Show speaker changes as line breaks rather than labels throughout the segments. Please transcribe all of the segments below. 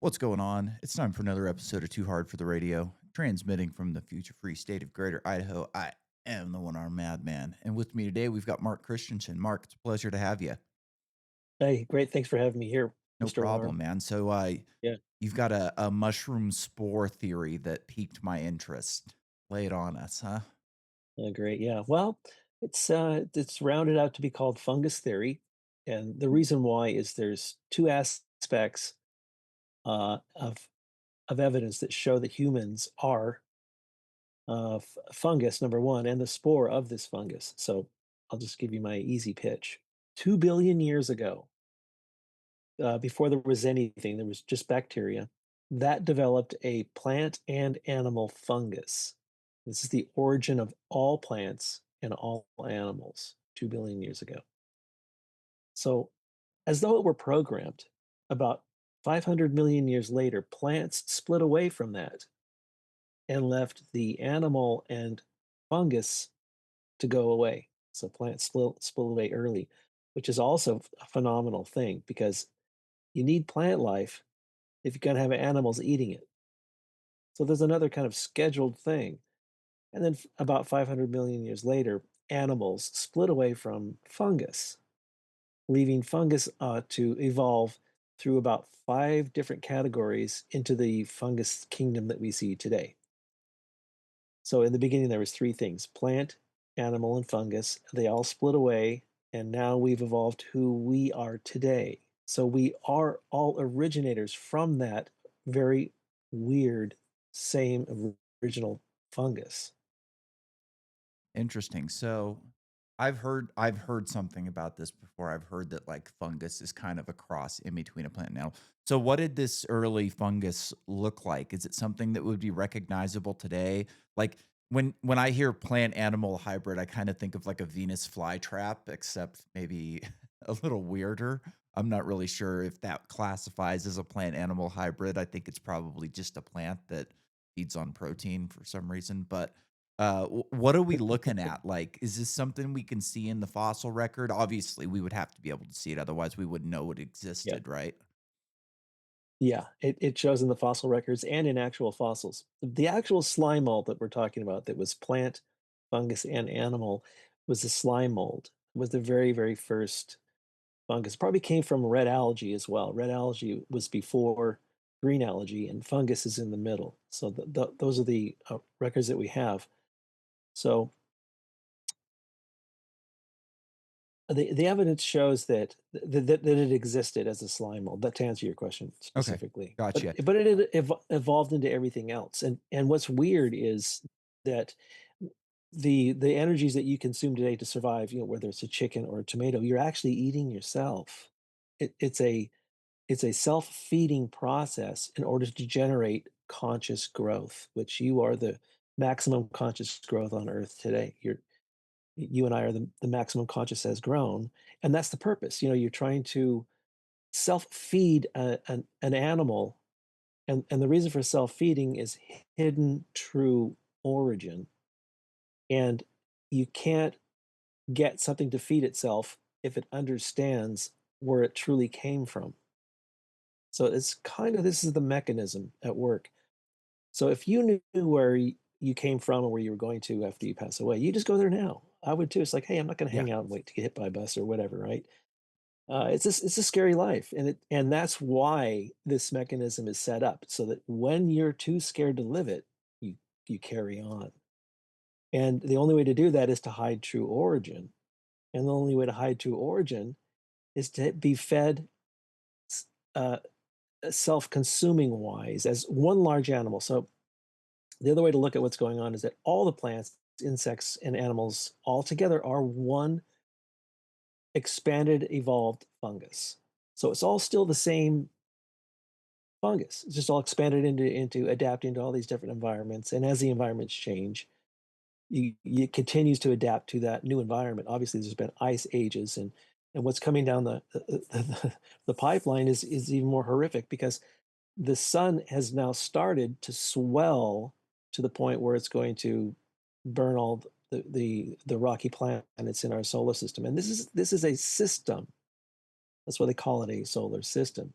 What's going on? It's time for another episode of Too Hard for the Radio, transmitting from the future free state of Greater Idaho. I am the one armed madman. And with me today, we've got Mark Christensen. Mark, it's a pleasure to have you.
Hey, great. Thanks for having me here,
No
Mr.
problem,
Alarm.
man. So,
Yeah,
you've got a mushroom spore theory that piqued my interest. Lay it on us, huh?
great. Yeah. Well, it's rounded out to be called fungus theory, and the reason why is there's two aspects uh, of of evidence that show that humans are fungus, number one, and the spore of this fungus. So I'll just give you my easy pitch. 2 billion years ago, before there was anything, there was just bacteria that developed a plant and animal fungus. This is the origin of all plants and all animals 2 billion years ago. So, as though it were programmed, about 500 million years later, plants split away from that and left the animal and fungus to go away. So, plants split away early, which is also a phenomenal thing because you need plant life if you're gonna have animals eating it. So there's another kind of scheduled thing. And then about 500 million years later, animals split away from fungus, leaving fungus to evolve through about five different categories into the fungus kingdom that we see today. So in the beginning, there was three things: plant, animal, and fungus. They all split away, and now we've evolved who we are today. So we are all originators from that very weird same original fungus.
Interesting. So I've heard something about this before. I've heard that like fungus is kind of a cross in between a plant and animal. So what did this early fungus look like? Is it something that would be recognizable today? Like when I hear plant animal hybrid, I kind of think of like a Venus flytrap, except maybe a little weirder. I'm not really sure if that classifies as a plant animal hybrid. I think it's probably just a plant that feeds on protein for some reason, but what are we looking at? Like, is this something we can see in the fossil record? Obviously, we would have to be able to see it, otherwise we wouldn't know it
Yeah.
existed, right?
Yeah, it shows in the fossil records and in actual fossils. The actual slime mold that we're talking about that was plant, fungus, and animal was the slime mold. Was the very, very first fungus. Probably came from red algae as well. Red algae was before green algae, and fungus is in the middle. So those are the records that we have. So the evidence shows that it existed as a slime mold. That to answer your question
Okay,
specifically,
gotcha.
but it evolved into everything else. And what's weird is that the energies that you consume today to survive, whether it's a chicken or a tomato, you're actually eating yourself. It's a self-feeding process in order to generate conscious growth, which you are the maximum conscious growth on Earth today. You and I are the maximum conscious has grown, and that's the purpose. You're trying to self-feed an animal, and the reason for self-feeding is hidden true origin, and you can't get something to feed itself if it understands where it truly came from. So it's kind of this is the mechanism at work. So if you knew where you came from or where you were going to after you pass away, you just go there now. I would too. It's like, hey, I'm not going to
Yeah.
hang out and wait to get hit by a bus or whatever, right? It's a scary life, and that's why this mechanism is set up so that when you're too scared to live it, you carry on. And the only way to do that is to hide true origin. And the only way to hide true origin is to be fed s- uh, self-consuming wise as one large animal. So the other way to look at what's going on is that all the plants, insects, and animals all together are one expanded, evolved fungus. So it's all still the same fungus. It's just all expanded into adapting to all these different environments. And as the environments change, it continues to adapt to that new environment. Obviously, there's been ice ages, and what's coming down the pipeline is even more horrific because the sun has now started to swell to the point where it's going to burn all the rocky planets in our solar system. And this is a system. That's why they call it a solar system.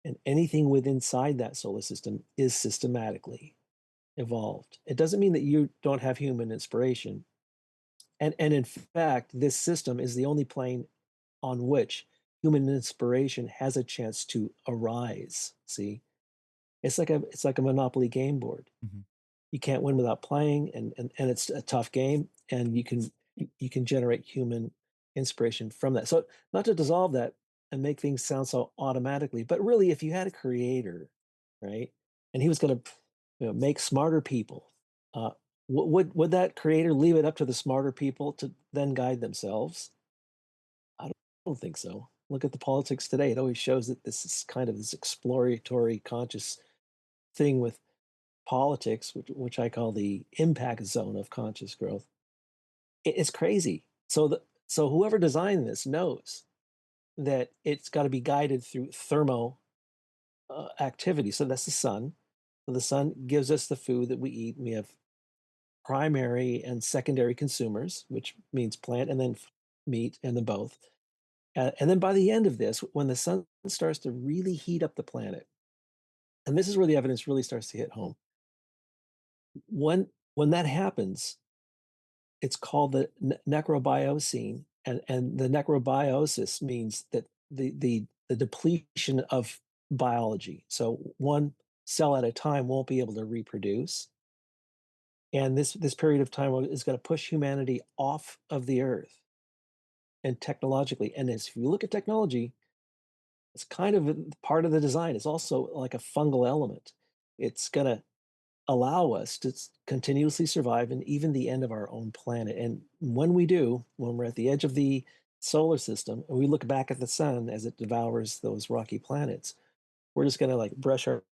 and anything within inside that solar system is systematically evolved. It doesn't mean that you don't have human inspiration. And in fact, this system is the only plane on which human inspiration has a chance to arise. See, it's like a Monopoly game board.
Mhm.
You can't win without playing, and it's a tough game, and you can generate human inspiration from that. So not to dissolve that and make things sound so automatically, but really, if you had a creator, right, and he was going to, make smarter people, uh, would that creator leave it up to the smarter people to then guide themselves? I don't think so. Look at the politics today. It always shows that this is kind of this exploratory conscious thing with politics, which I call the impact zone of conscious growth. It's crazy. So whoever designed this knows that it's got to be guided through thermo activity. So that's the sun. So the sun gives us the food that we eat. We have primary and secondary consumers, which means plant and then meat and then both. And then by the end of this, when the sun starts to really heat up the planet, and this is where the evidence really starts to hit home. When that happens, it's called the necrobiocene, and the necrobiosis means that the depletion of biology. So one cell at a time won't be able to reproduce, and this period of time is going to push humanity off of the earth and technologically. And as if you look at technology, it's kind of part of the design. It's also like a fungal element. It's going to allow us to continuously survive and even the end of our own planet. And when we do, when we're at the edge of the solar system and we look back at the sun as it devours those rocky planets, we're just going to like brush our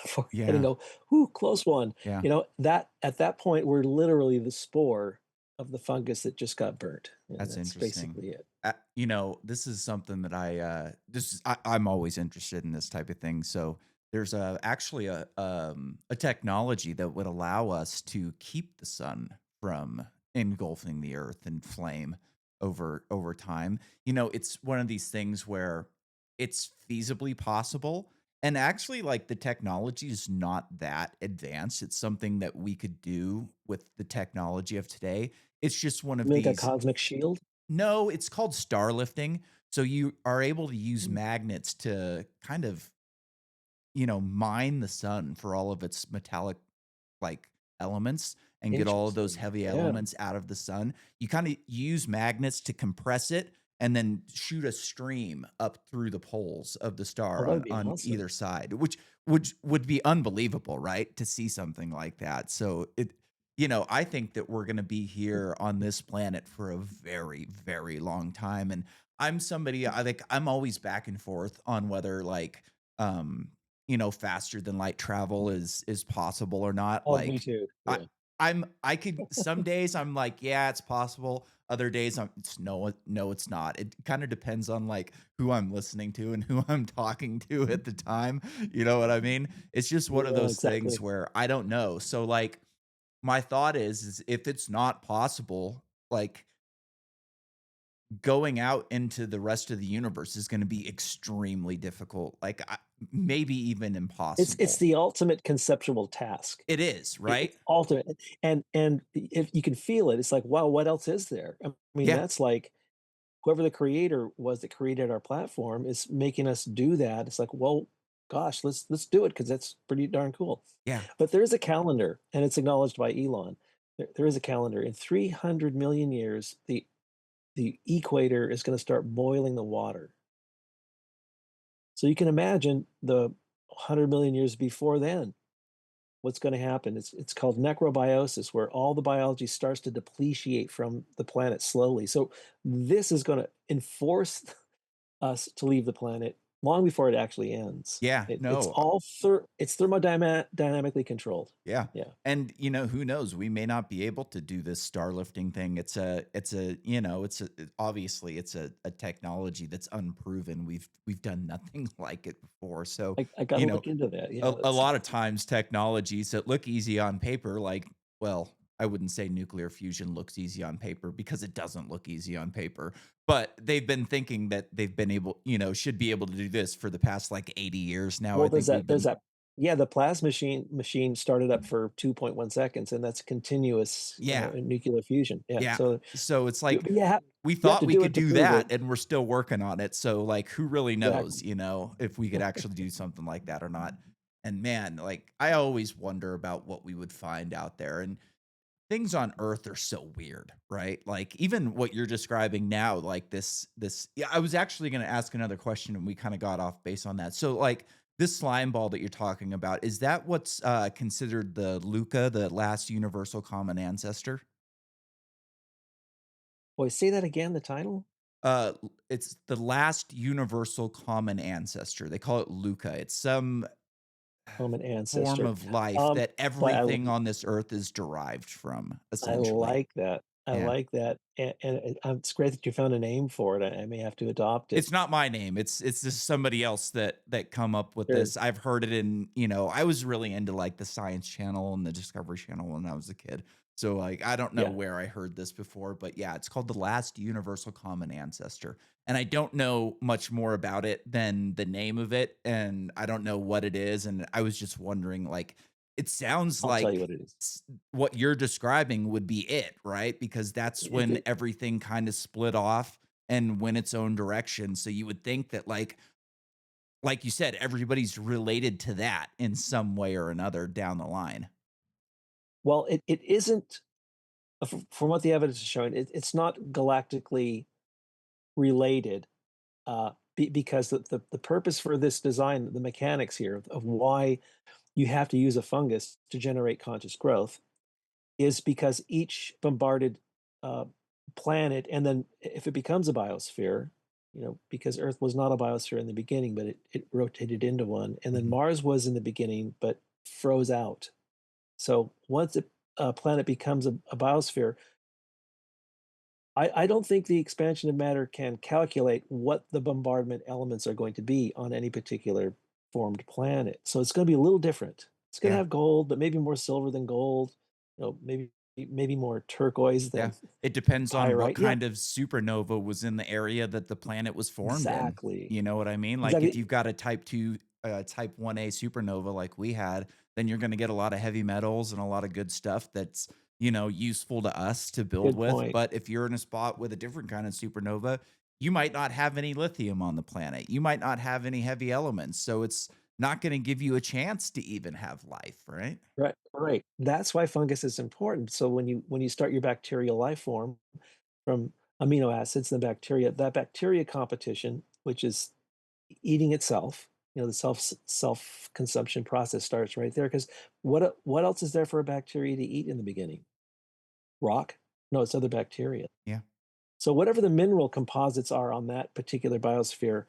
forehead and
Yeah,
go, "Whoo, close one."
yeah.
That at that point, we're literally the spore of the fungus that just got burnt. And
That's
that's
interesting.
basically it.
This is something that I'm always interested in this type of thing. So there's actually a technology that would allow us to keep the sun from engulfing the earth in flame over time. It's one of these things where it's feasibly possible. And actually, like the technology is not that advanced. It's something that we could do with the technology of today. It's just one of
Like a
these.
cosmic shield.
No, it's called star lifting. So you are able to use
Mm,
magnets to kind of, mine the sun for all of its metallic like elements and get all of those
interesting.
heavy
Yeah.
elements out of the sun. You kind of use magnets to compress it and then shoot a stream up through the poles of the
Oh,
star
that would
on
be
on
awesome.
either side, which would be unbelievable, right? To see something like that. So I think that we're going to be here on this planet for a very, very long time. And I'm somebody I think I'm always back and forth on whether um faster than light travel is possible or not.
Oh, me
Like
too.
I
Yeah.
I could some days I'm like, yeah, it's possible. Other days it's no, it's not. It kind of depends on like who I'm listening to and who I'm talking to at the time. You know what I mean? It's just one of
Yeah,
those things
exactly.
where I don't know. So like my thought is if it's not possible, like going out into the rest of the universe is going to be extremely difficult. Maybe even
It's
impossible.
the ultimate conceptual task.
It is,
It's
right?
ultimate, and if you can feel it, it's like, wow, what else is there? I mean,
Yeah.
that's like whoever the creator was that created our platform is making us do that. It's like, well, gosh, let's do it because that's pretty darn cool.
Yeah.
But there is a calendar, and it's acknowledged by Elon. There is a calendar. In 300 million years, the equator is going to start boiling the water. So you can imagine the 100 million years before then what's going to happen. It's called necrobiosis, where all the biology starts to depreciate from the planet slowly. So this is going to enforce us to leave the planet long before it actually ends.
Yeah.
It's
No.
all it's thermodynamically controlled.
Yeah.
Yeah,
And who knows? We may not be able to do this star lifting thing. Obviously it's a technology that's unproven. We've done nothing like it before. So,
I got to
you know,
look into that. Yeah,
a
that's
lot of times technologies that look easy on paper, like, well, I wouldn't say nuclear fusion looks easy on paper because it doesn't look easy on paper, but they've been thinking that they've been able, should be able to do this for the past like 80 years now.
Well,
I think we've
there's
been
that yeah, the plasma machine started up for 2.1 seconds, and that's continuous,
yeah.
nuclear fusion. Yeah,
Yeah.
so
So it's like
but yeah,
we
you have
thought
to
we
do
could
it to
do
prove it.
that and we're still working on it. So like who really knows,
Exactly.
if we could actually do something like that or not. And man, like I always wonder about what we would find out there. And things on Earth are so weird, right? Like even what you're describing now, like this yeah, I was actually gonna ask another question and we kind of got off base on that. So like this slime ball that you're talking about, is that what's considered the Luca, the last universal common ancestor?
Boy, say that again, the title?
It's the last universal common ancestor. They call it Luca. It's some
Common
form
ancestor.
of life
Um,
that
but
everything on this earth is derived from,
I
essentially.
like that. I
Yeah.
like that, it's great that you found a name for it. I may have to adopt it.
It's not my name. It's just somebody else that come up with
Sure.
this. I've heard it in, I was really into like the Science Channel and the Discovery Channel when I was a kid. So like I don't know
Yeah,
where I heard this before, but yeah, it's called the last universal common ancestor. And I don't know much more about it than the name of it and I don't know what it is and I was just wondering like it sounds
I'll tell you
like
what it is.
what you're describing would be it, right? Because that's
If
when
it
everything kind of split off and went its own direction. So you would think that like you said, everybody's related to that in some way or another down the line.
well, it isn't from what the evidence is showing, it's not galactically related, because the purpose for this design, the mechanics here of why you have to use a fungus to generate conscious growth is because each bombarded uh, planet, and then if it becomes a biosphere, because Earth was not a biosphere in the beginning, but it rotated into one, and then
Mhm.
Mars was in the beginning, but froze out. So once a planet becomes a biosphere, I don't think the expansion of matter can calculate what the bombardment elements are going to be on any particular formed planet. So it's going to be a little different. It's going to
Yeah.
have gold, but maybe more silver than gold. Maybe more turquoise
Yeah.
than
It depends on what
pyrite. Yeah,
kind of supernova was in the area that the planet was formed in.
exactly.
You know what I mean? Like if
Exactly.
you've got a type 2, type 1A supernova like we had, then you're going to get a lot of heavy metals and a lot of good stuff that's, useful to us to build
Good
with.
point.
But if you're in a spot with a different kind of supernova, you might not have any lithium on the planet. You might not have any heavy elements. So it's not going to give you a chance to even have life, right?
Right, right. That's why fungus is important. So when you start your bacterial life form from amino acids and bacteria, that bacteria competition, which is eating itself, the self consumption process starts right there. Because what else is there for a bacteria to eat in the beginning? Rock? No, it's other bacteria.
Yeah.
So whatever the mineral composites are on that particular biosphere,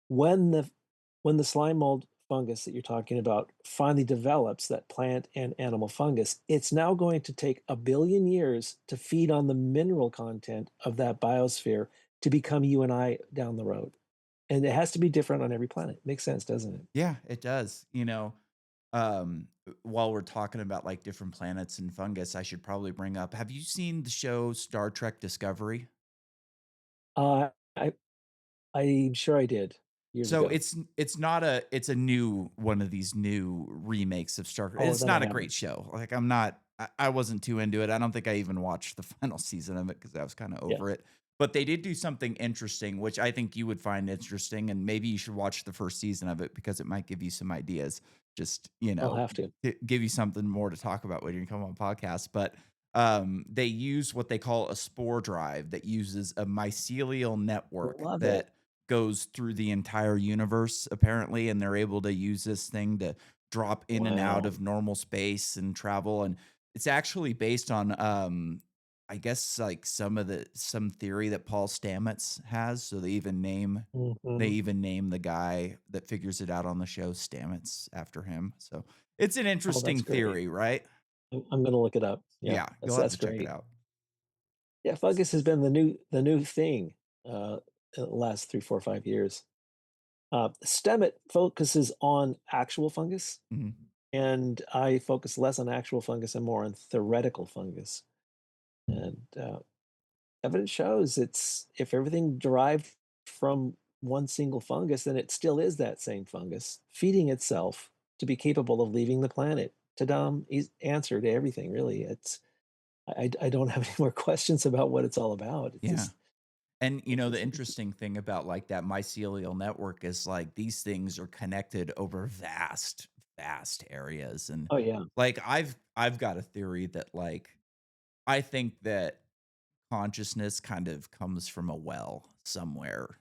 when the slime mold fungus that you're talking about finally develops that plant and animal fungus, it's now going to take a billion years to feed on the mineral content of that biosphere to become you and I down the road. And it has to be different on every planet. Makes sense, doesn't it?
Yeah, it does. While we're talking about like different planets and fungus, I should probably bring up, have you seen the show Star Trek Discovery?
Uh, I I'm sure I did years
So
ago.
it's not it's a new one of these new remakes of Star Trek.
Oh,
It's
then I
not a great
haven't.
show. Like I wasn't too into it. I don't think I even watched the final season of it because I was kind of
Yeah,
over it. But they did do something interesting, which I think you would find interesting, and maybe you should watch the first season of it because it might give you some ideas. Just
I'll have to.
give you something more to talk about when you come on podcast. But they use what they call a spore drive that uses a mycelial network
Love it.
that goes through the entire universe apparently, and they're able to use this thing to drop in and out
Wow.
of normal space and travel. And it's actually based on I guess like some theory that Paul Stamets has. So they
Mhm.
even name the guy that figures it out on the show Stamets after him. So it's an
Oh, that's
interesting
great.
theory, right?
I'm gonna look it up. Yeah,
Yeah,
that's
you'll have
that's
to check it
great.
out.
Yeah, fungus has been the new thing, in the last 3, 4, 5 years. Stemet focuses on actual fungus,
Mhm.
and I focus less on actual fungus and more on theoretical fungus. And evidence shows it's if everything derived from one single fungus, then it still is that same fungus feeding itself to be capable of leaving the planet. Ta-dam! Answer to everything, really. I don't have any more questions about what it's all about. It's
Yeah.
just
And, the
it's
interesting thing about, like, that mycelial network is, like, these things are connected over vast, vast areas, and,
oh yeah.
like, I've got a theory that, like, I think that consciousness kind of comes from a well somewhere,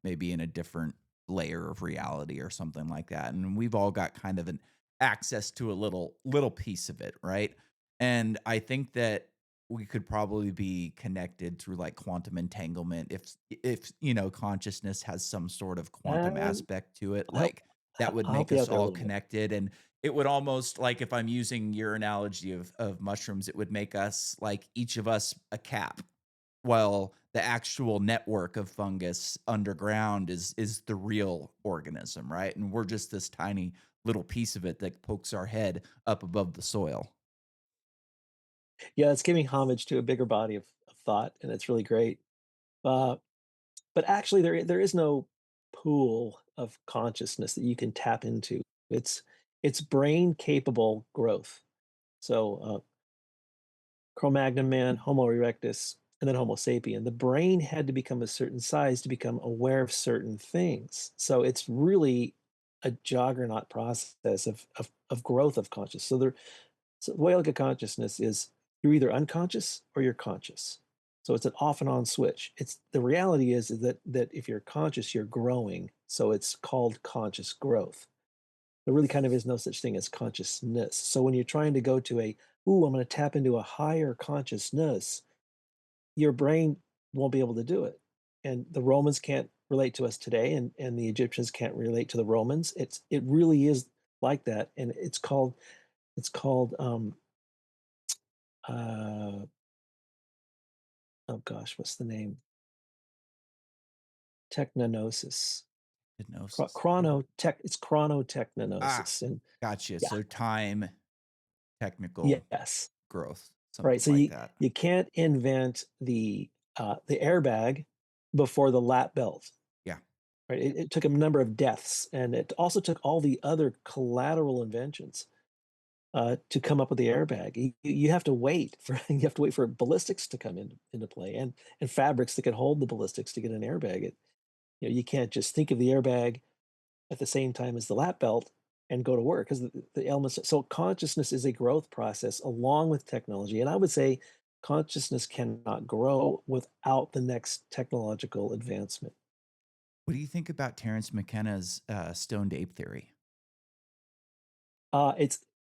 maybe in a different layer of reality or something like that. And we've all got kind of an access to a little piece of it, right? And I think that we could probably be connected through like quantum entanglement if consciousness has some sort of quantum
Um,
aspect to it,
I'll help
like that would
I'll
make
help you
us
out there a
all
little bit.
connected. And it would almost like if I'm using your analogy of mushrooms, it would make us like each of us a cap, while the actual network of fungus underground is the real organism, right? And we're just this tiny little piece of it that pokes our head up above the soil.
Yeah, it's giving homage to a bigger body of thought, and it's really great. Uh, but actually, there is no pool of consciousness that you can tap into. It's it's brain capable growth. So Cro-Magnon man, Homo erectus, and then Homo sapien. The brain had to become a certain size to become aware of certain things. So it's really a juggernaut process of growth of consciousness. So the way I look at consciousness is you're either unconscious or you're conscious. So it's an off and on switch. It's the reality is that if you're conscious, you're growing. So it's called conscious growth. There really kind of is no such thing as consciousness. So when you're trying to go to I'm going to tap into a higher consciousness, your brain won't be able to do it. And the Romans can't relate to us today, and the Egyptians can't relate to the Romans. It really is like that. And it's called uh oh gosh, what's the name? Technonosis.
Hypnosis.
It's
Ah,
chronotechnanosis. And
gotcha.
yeah,
So time, technical
yes.
growth,
Right.
something
So
like
you
that.
you can't invent the airbag before the lap belt.
Yeah.
Right. It took a number of deaths, and it also took all the other collateral inventions to come up with the airbag. You have to wait for you have to wait for ballistics to come into play, and fabrics that can hold the ballistics to get an airbag. You can't just think of the airbag at the same time as the lap belt and go to work because the elements. So consciousness is a growth process along with technology, and I would say consciousness cannot grow without the next technological advancement.
What do you think about Terence McKenna's stoned ape theory?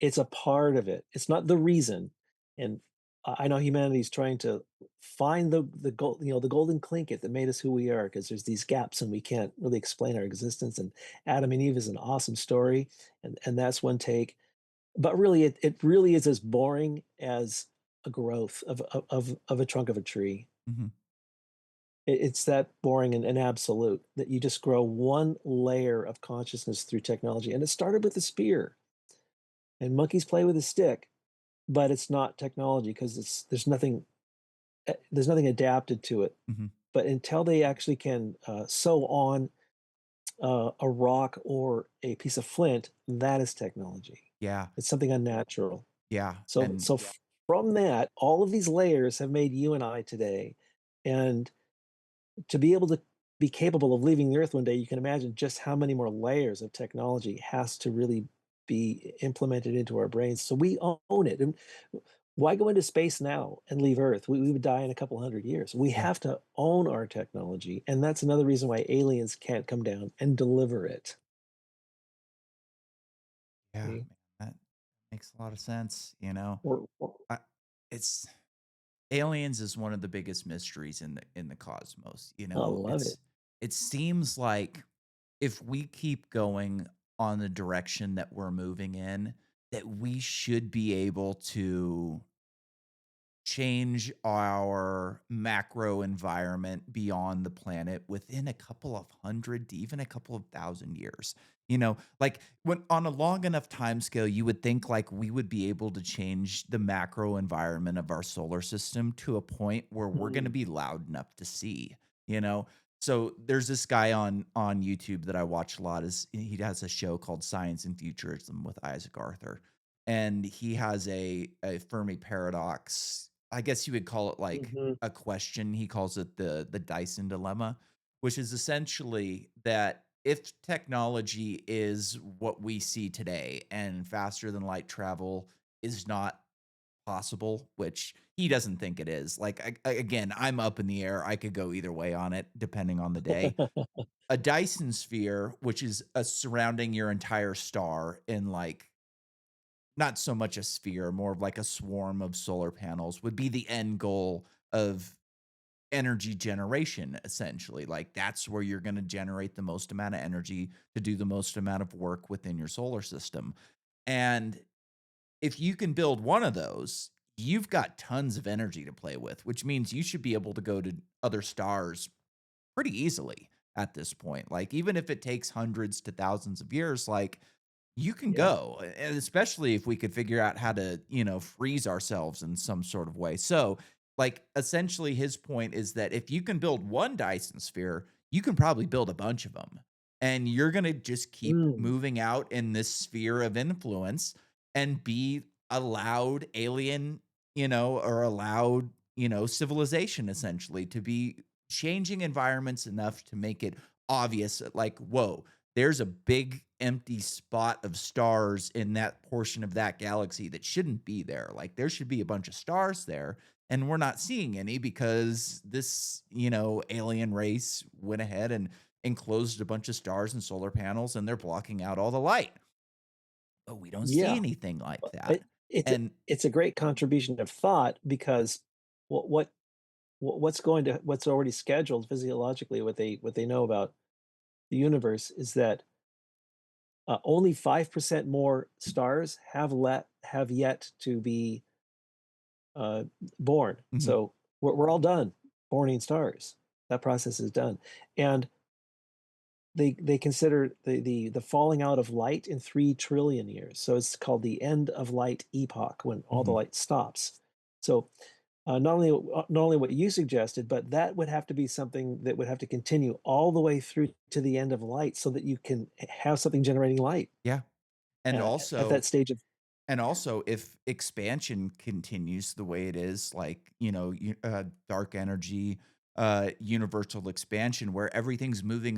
It's a part of it. It's not the reason, and I know humanity's trying to find the gold, the golden clinket that made us who we are, because there's these gaps and we can't really explain our existence. And Adam and Eve is an awesome story, and that's one take. But really, it really is as boring as a growth of a trunk of a tree.
Mhm.
It's that boring and absolute that you just grow one layer of consciousness through technology. And it started with the spear, and monkeys play with a stick, but it's not technology because there's nothing adapted to it.
Mhm.
But until they actually can sew on a rock or a piece of flint, that is technology.
Yeah.
It's something unnatural.
Yeah.
So
And
so from that, all of these layers have made you and I today. And to be able to be capable of leaving the earth one day, you can imagine just how many more layers of technology has to really be implemented into our brains. So we own it. And why go into space now and leave Earth? We would die in a couple hundred years. We
yeah.
have to own our technology. And that's another reason why aliens can't come down and deliver it.
Yeah,
See?
man, that makes a lot of sense, I it's aliens is one of the biggest mysteries in the cosmos,
I love it.
it seems like if we keep going on the direction that we're moving in, that we should be able to change our macro environment beyond the planet within a couple of hundred to even a couple of thousand years. Like when on a long enough time scale, you would think like we would be able to change the macro environment of our solar system to a point where we're going to
Mm,
be loud enough to see, you know? So there's this guy on YouTube that I watch a lot. Is he has a show called Science and Futurism with Isaac Arthur, and he has a Fermi paradox. I guess you would call it like
mhm,
a question. He calls it the Dyson dilemma, which is essentially that if technology is what we see today and faster than light travel is not possible, which he doesn't think it is. Like again, I'm up in the air. I could go either way on it depending on the day. A Dyson sphere, which is a surrounding your entire star in like not so much a sphere, more of like a swarm of solar panels would be the end goal of energy generation essentially. Like that's where you're going to generate the most amount of energy to do the most amount of work within your solar system. And if you can build one of those, you've got tons of energy to play with, which means you should be able to go to other stars pretty easily at this point. Like even if it takes hundreds to thousands of years, like you can
yeah.
go, and especially if we could figure out how to, freeze ourselves in some sort of way. So, like, essentially, his point is that if you can build one Dyson sphere, you can probably build a bunch of them. And you're going to just keep
Mm,
moving out in this sphere of influence and be a loud alien, or a loud, civilization essentially to be changing environments enough to make it obvious that, like, whoa, there's a big empty spot of stars in that portion of that galaxy that shouldn't be there. Like there should be a bunch of stars there and we're not seeing any because this, alien race went ahead and enclosed a bunch of stars and solar panels and they're blocking out all the light. But we don't see
yeah.
anything like
Well,
that. And
it's a great contribution of thought because what what what's already scheduled physiologically, what they know about the universe is that only 5% more stars have yet to be uh, born.
mhm,
So we're all done borning stars. That process is done, and they consider the falling out of light in 3 trillion years. So it's called the end of light epoch when all the
mhm.
light stops. So not only what you suggested, but that would have to be something that would have to continue all the way through to the end of light, so that you can have something generating light
Yeah. And
at that
also
stage of.
And also, if expansion continues the way it is, like, dark energy, universal expansion, where everything's moving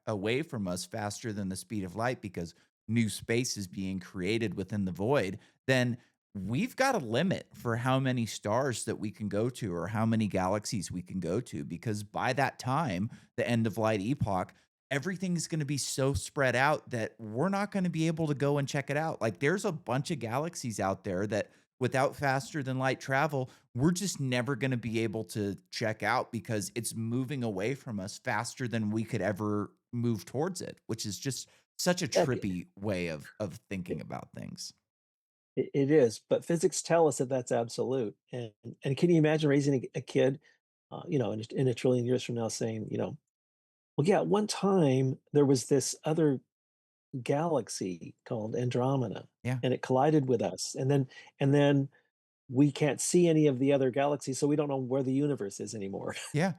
away from us faster than the speed of light because new space is being created within the void, then we've got a limit for how many stars that we can go to or how many galaxies we can go to. Because by that time, the end of light epoch, everything's going to be so spread out that we're not going to be able to go and check it out. Like there's a bunch of galaxies out there that without faster than light travel, we're just never going to be able to check out because it's moving away from us faster than we could ever move towards it, which is just such a
Yeah,
trippy way of thinking about things.
it is, but physics tell us that that's absolute. And can you imagine raising a kid, in a trillion years from now, saying, well, yeah, at one time there was this other galaxy called Andromeda,
Yeah.
and it collided with us, and then we can't see any of the other galaxies, so we don't know where the universe is anymore.
Yeah.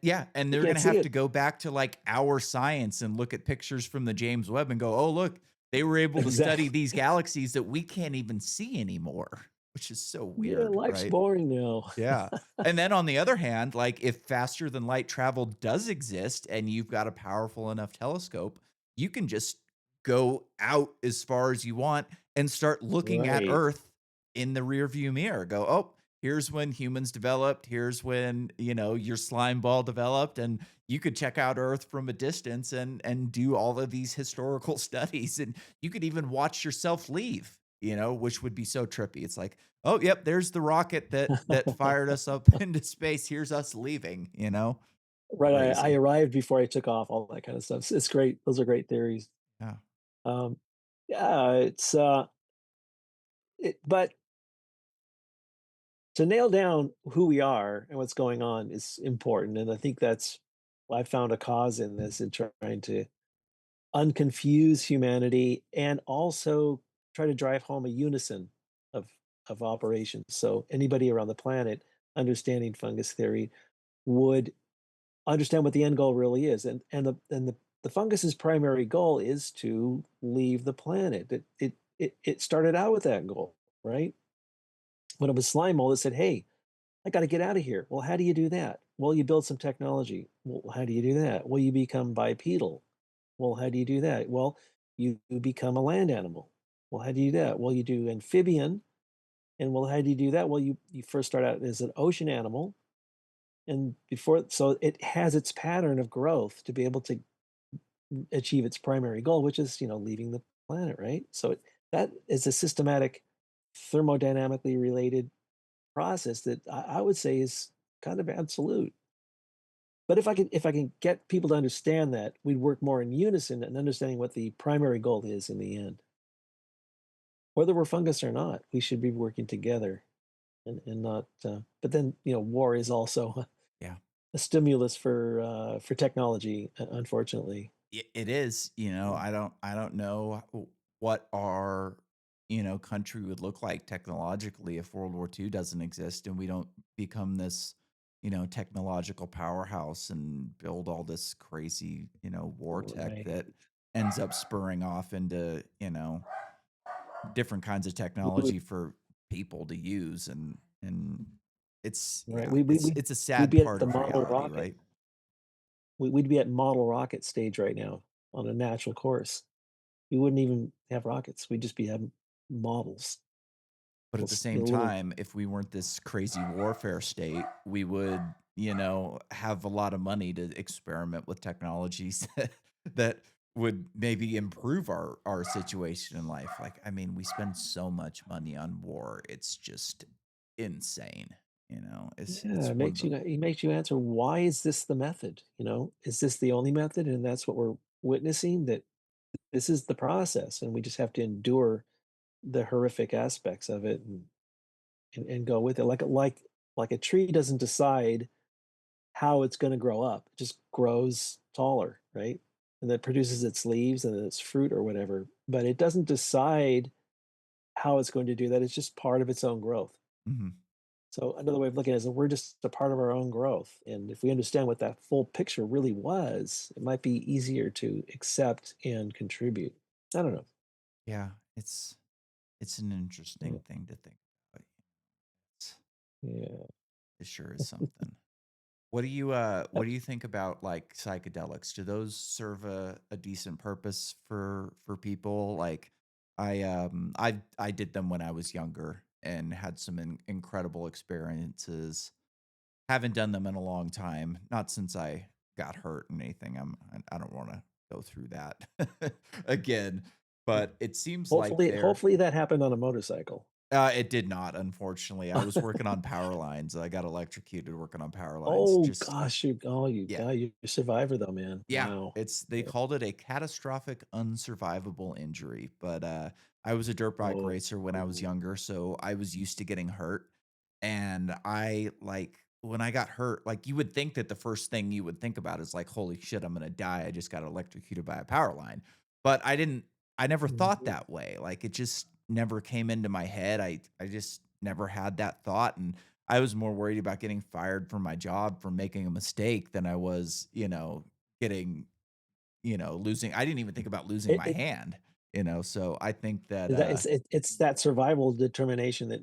Yeah, and
We
they're
can't
gonna
see
have
it.
to go back to, like, our science and look at pictures from the James Webb and go, "Oh, look, they were able to study
Exactly.
these galaxies that we can't even see anymore," which is so
Yeah,
weird,
life's
right?
boring now.
Yeah. And then on the other hand, like if faster than light travel does exist and you've got a powerful enough telescope, you can just go out as far as you want and start looking at
Right,
Earth in the rear view mirror. Go, oh, here's when humans developed. Here's when, your slime ball developed. And you could check out Earth from a distance and do all of these historical studies. And you could even watch yourself leave, which would be so trippy. It's like, oh, yep, there's the rocket that fired us up into space. Here's us leaving.
right. I
Crazy.
arrived before I took off, all that kind of stuff. It's great. Those are great theories.
Yeah.
Um, yeah, but to nail down who we are and what's going on is important, and I think that's I found a cause in this in trying to unconfuse humanity and also try to drive home a unison of operations. So anybody around the planet understanding fungus theory would understand what the end goal really is. And the fungus's primary goal is to leave the planet. It started out with that goal, right? When it was slime mold, it said, "Hey, I got to get out of here." Well, how do you do that? Well, you build some technology. Well, how do you do that? Well, you become bipedal. Well, how do you do that? Well, you become a land animal. Well, how do you do that? Well, you do amphibian. And well, how do you do that? Well, you first start out as an ocean animal, and before, so it has its pattern of growth to be able to achieve its primary goal, which is, leaving the planet, right? So that is a systematic, thermodynamically related process that I would say is kind of absolute. But if I can get people to understand that, we'd work more in unison and understanding what the primary goal is in the end. Whether we're fungus or not, we should be working together and not. But then, war is also
Yeah.
a stimulus for technology. Unfortunately,
It is,
yeah.
I don't know what our, country would look like technologically if World War II doesn't exist and we don't become this, technological powerhouse and build all this crazy, war tech
Right.
that ends up spurring off into, different kinds of
We would,
technology for people to use and it's
right.
yeah, it's a
We'd
sad
be at
part
the
of
model
reality,
rocket.
right?
We'd be at model rocket stage right now on a natural course. We wouldn't even have rockets. We'd just be having models,
But at the same
little.
time, if we weren't this crazy warfare state, we would, have a lot of money to experiment with technologies that would maybe improve our situation in life. Like, I mean, we spend so much money on war. It's just insane.
Yeah,
It's one of the
it makes you answer, why is this the method? Is this the only method? And that's what we're witnessing, that this is the process, and we just have to endure the horrific aspects of it and go with it. Like a tree doesn't decide how it's going to grow up. It just grows taller, right? And that produces its leaves and its fruit or whatever. But it doesn't decide how it's going to do that. It's just part of its own growth.
Mhm.
So another way of looking at it is that we're just a part of our own growth. And if we understand what that full picture really was, it might be easier to accept and contribute. I don't know.
Yeah, it's an interesting
Yeah.
thing to think about. It's
Yeah.
it sure is something. What do you think about, like, psychedelics? Do those serve a decent purpose for people? Like, I did them when I was younger and had some incredible experiences. Haven't done them in a long time, not since I got hurt and anything. I don't wanna go through that again, but it seems like they're
Hopefully that happened on a motorcycle.
it did not, unfortunately. I was working on power lines. I got electrocuted working on power lines.
Oh
Just
gosh,
yeah.
you're a survivor though, man.
Yeah,
Wow.
it's they
Yeah.
called it a catastrophic unsurvivable injury, but, I was a dirt bike
Oh,
racer when I was
oh.
younger, so I was used to getting hurt, and when I got hurt, like, you would think that the first thing you would think about is like, "Holy shit, I'm gonna die, I just got electrocuted by a power line," but I never thought
Mhm.
that way, like, it just never came into my head, I just never had that thought, and I was more worried about getting fired from my job for making a mistake than I was, getting losing I didn't even think about losing my
It
hand, so I think that,
that it's that survival determination that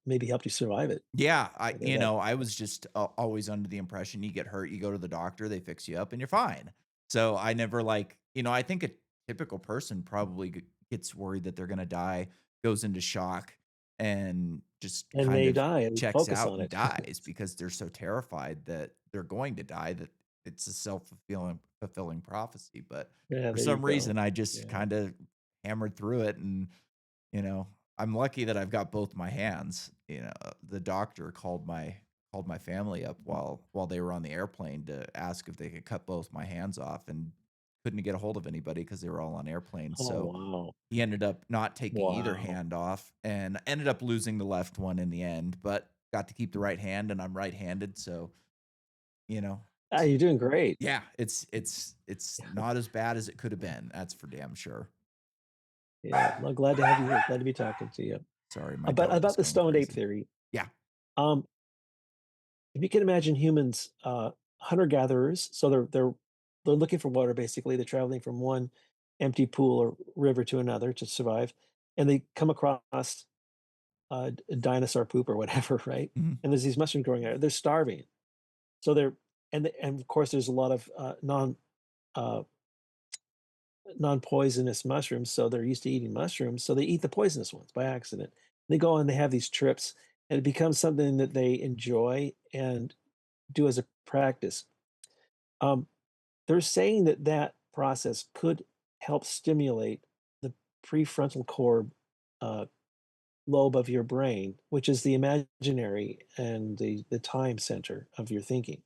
maybe helped you survive it.
yeah,
Like that.
I was just always under the impression you get hurt, you go to the doctor, they fix you up, and you're fine. So I never I think a typical person probably gets worried that they're gonna die, goes into shock, and just
And
kind
they
of
die and
checks
focus
out
on
and
it.
dies because they're so terrified that they're going to die that it's a fulfilling prophecy. But
Yeah,
for
there you
some
go.
reason, I just
Yeah.
kind of hammered through it and you know, I'm lucky that I've got both my hands. The doctor called my family up while they were on the airplane to ask if they could cut both my hands off and couldn't get a hold of anybody because they were all on airplanes.
Oh,
So
wow.
he ended up not taking either
Wow.
hand off and ended up losing the left one in the end, but got to keep the right hand and I'm right-handed, so,
Ah, you're doing great.
Yeah, it's not as bad as it could have been, that's for damn sure.
Yeah, well, glad to have you here. Glad to be talking to you.
Sorry, my
About
dog is
the
going
stoned ape
crazy.
theory,
Yeah.
um, if you can imagine humans, hunter-gatherers, so they're looking for water, basically, they're traveling from one empty pool or river to another to survive, and they come across, dinosaur poop or whatever, right?
Mhm,
And there's these mushrooms growing there. They're starving. So they're and of course, there's a lot of, uh, non-poisonous mushrooms, so they're used to eating mushrooms, so they eat the poisonous ones by accident. They go and they have these trips, and it becomes something that they enjoy and do as a practice. Um, they're saying that that process could help stimulate the prefrontal corb, uh, lobe of your brain, which is the imaginary and the time center of your thinking.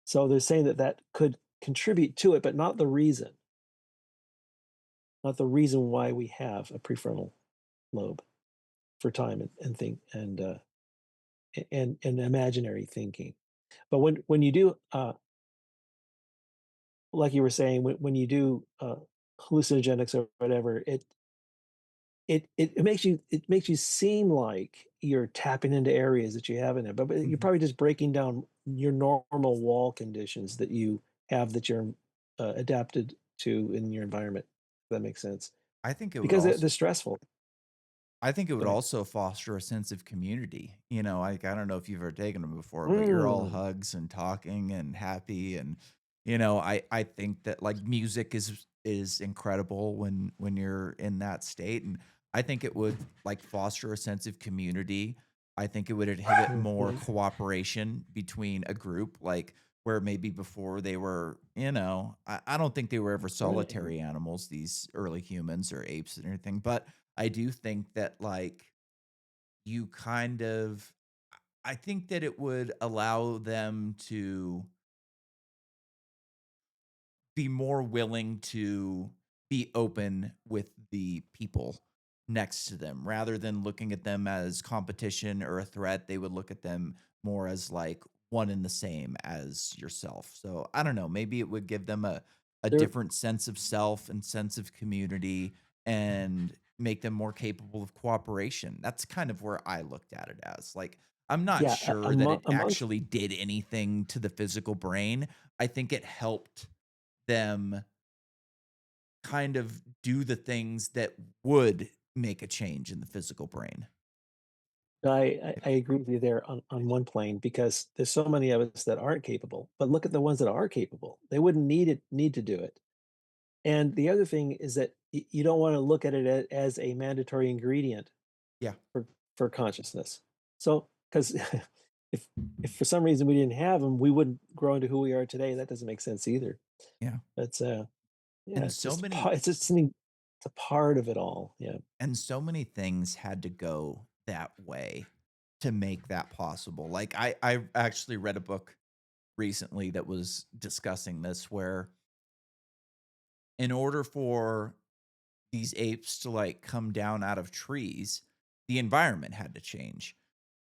So they're saying that that could contribute to it, but not the reason, not the reason why we have a prefrontal lobe for time and think and imaginary thinking. But when you do, like you were saying, when you do hallucinogenics or whatever, it makes you seem like you're tapping into areas that you haven't had, but you're
mhm.
probably just breaking down your normal wall conditions that you have that you're adapted to in your environment. If that makes sense
I think it would
because
also
they're stressful.
I think it would
Go ahead.
also foster a sense of community. Like, I don't know if you've ever taken them before, but you're all
Mm,
hugs and talking and happy and I think that like music is incredible when you're in that state and I think it would like foster a sense of community. I think it would inhibit more
mhm,
cooperation between a group like where maybe before they were, I don't think they were ever
right.
solitary animals, these early humans or apes and everything, but I do think that, like, you kind of I think that it would allow them to be more willing to be open with the people next to them rather than looking at them as competition or a threat. They would look at them more as like one and the same as yourself. So I don't know, maybe it would give them a
They're
different sense of self and sense of community and make them more capable of cooperation. That's kind of where I looked at it as. Like I'm not
yeah,
sure that it
amongst
actually did anything to the physical brain. I think it helped them kind of do the things that would make a change in the physical brain.
I agree with you there on one plane because there's so many of us that aren't capable, but look at the ones that are capable. They wouldn't need to do it. And the other thing is that you don't want to look at it as a mandatory ingredient
Yeah,
for consciousness. So, because if for some reason we didn't have them, we wouldn't grow into who we are today. That doesn't make sense either.
yeah.
That's yeah,
And
it's
so
just
many
it's just something. It's a part of it all. Yeah,
and so many things had to go that way to make that possible. Like I actually read a book recently that was discussing this where in order for these apes to like come down out of trees, the environment had to change.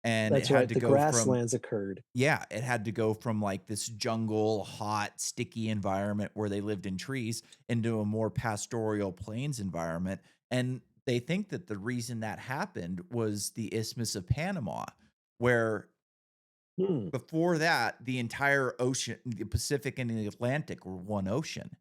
And it
that's
had
right.
to
The
go from
grasslands occurred.
Yeah, it had to go from, like, this jungle, hot, sticky environment where they lived in trees into a more pastoral plains environment, and they think that the reason that happened was the Isthmus of Panama, where
Hmm.
before that, the entire ocean the Pacific and the Atlantic were one ocean,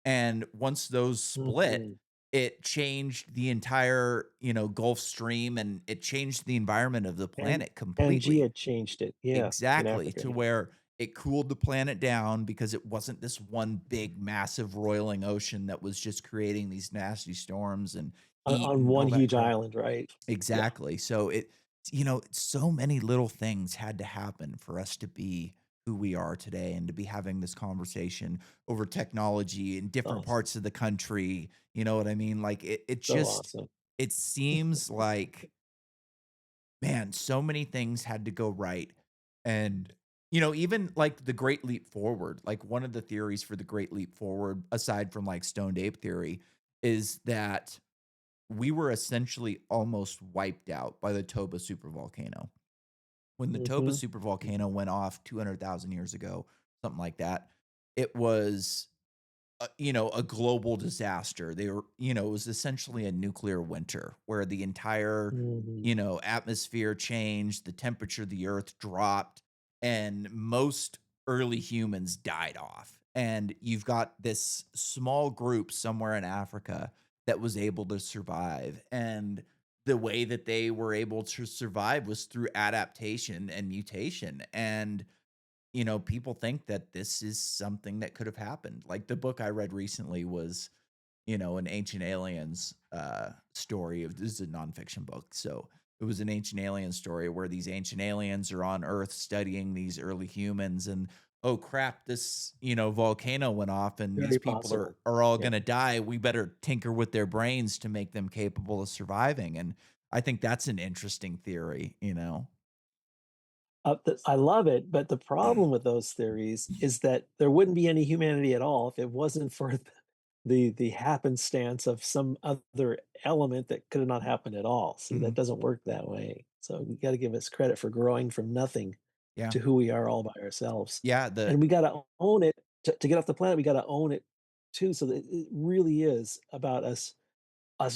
and once those split,
Mhm.
it changed the entire, Gulf Stream, and it changed the environment of the
And
planet completely.
Pangea changed it. Yeah, in
Exactly,
Africa.
to
Yeah.
where it cooled the planet down because it wasn't this one big, massive, roiling ocean that was just creating these nasty storms and heat
On
and
one
all that
huge
crap.
island, right? Yeah.
Exactly. So so many little things had to happen for us to be who we are today and to be having this conversation over technology in different
Awesome.
parts of the country. You know what I mean? Like it
So
just
awesome.
it seems like man, so many things had to go right. And, even like the Great Leap Forward, like one of the theories for the Great Leap Forward, aside from like stoned ape theory, is that we were essentially almost wiped out by the Toba supervolcano. When the Toba
Mhm.
supervolcano went off 200,000 years ago, something like that. It was a global disaster. They were, it was essentially a nuclear winter where the entire,
Mhm.
atmosphere changed, the temperature of the earth dropped, and most early humans died off. And you've got this small group somewhere in Africa that was able to survive. And the way that they were able to survive was through adaptation and mutation. And people think that this is something that could have happened. Like the book I read recently was, an ancient aliens story of this is a nonfiction book. So it was an ancient alien story where these ancient aliens are on Earth studying these early humans and oh crap, this, volcano went off and these
Very
people are
possible.
are all
Yeah.
gonna die. We better tinker with their brains to make them capable of surviving. And I think that's an interesting theory.
I love it, but the problem with those theories is that there wouldn't be any humanity at all if it wasn't for the happenstance of some other element that could have not happened at all. See, that
Mhm.
doesn't work that way. So you got to give us credit for growing from nothing
Yeah.
to who we are all by ourselves,
Yeah,
and we got to own it to get off the planet. We got to own it too, so that it really is about us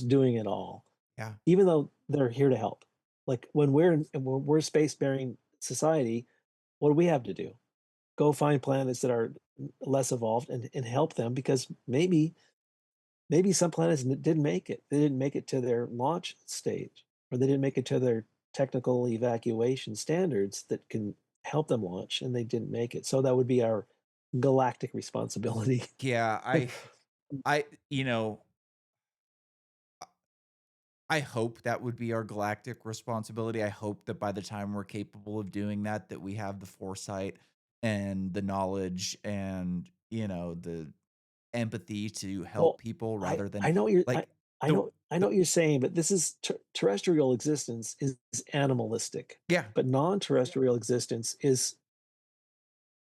doing it all,
yeah.
even though they're here to help. Like when we're space bearing society, what do we have to do? Go find planets that are less evolved and help them because maybe some planets didn't make it. They didn't make it to their launch stage, or they didn't make it to their technical evacuation standards that can help them launch, and they didn't make it. So that would be our galactic responsibility.
Yeah, I you know, I hope that would be our galactic responsibility. I hope that by the time we're capable of doing that, that we have the foresight and the knowledge and, the empathy to help
Well,
people
I
rather than
I know what you're
like
I
the
know I know
the
what you're saying, but this is terrestrial existence is animalistic,
yeah.
but non-terrestrial existence is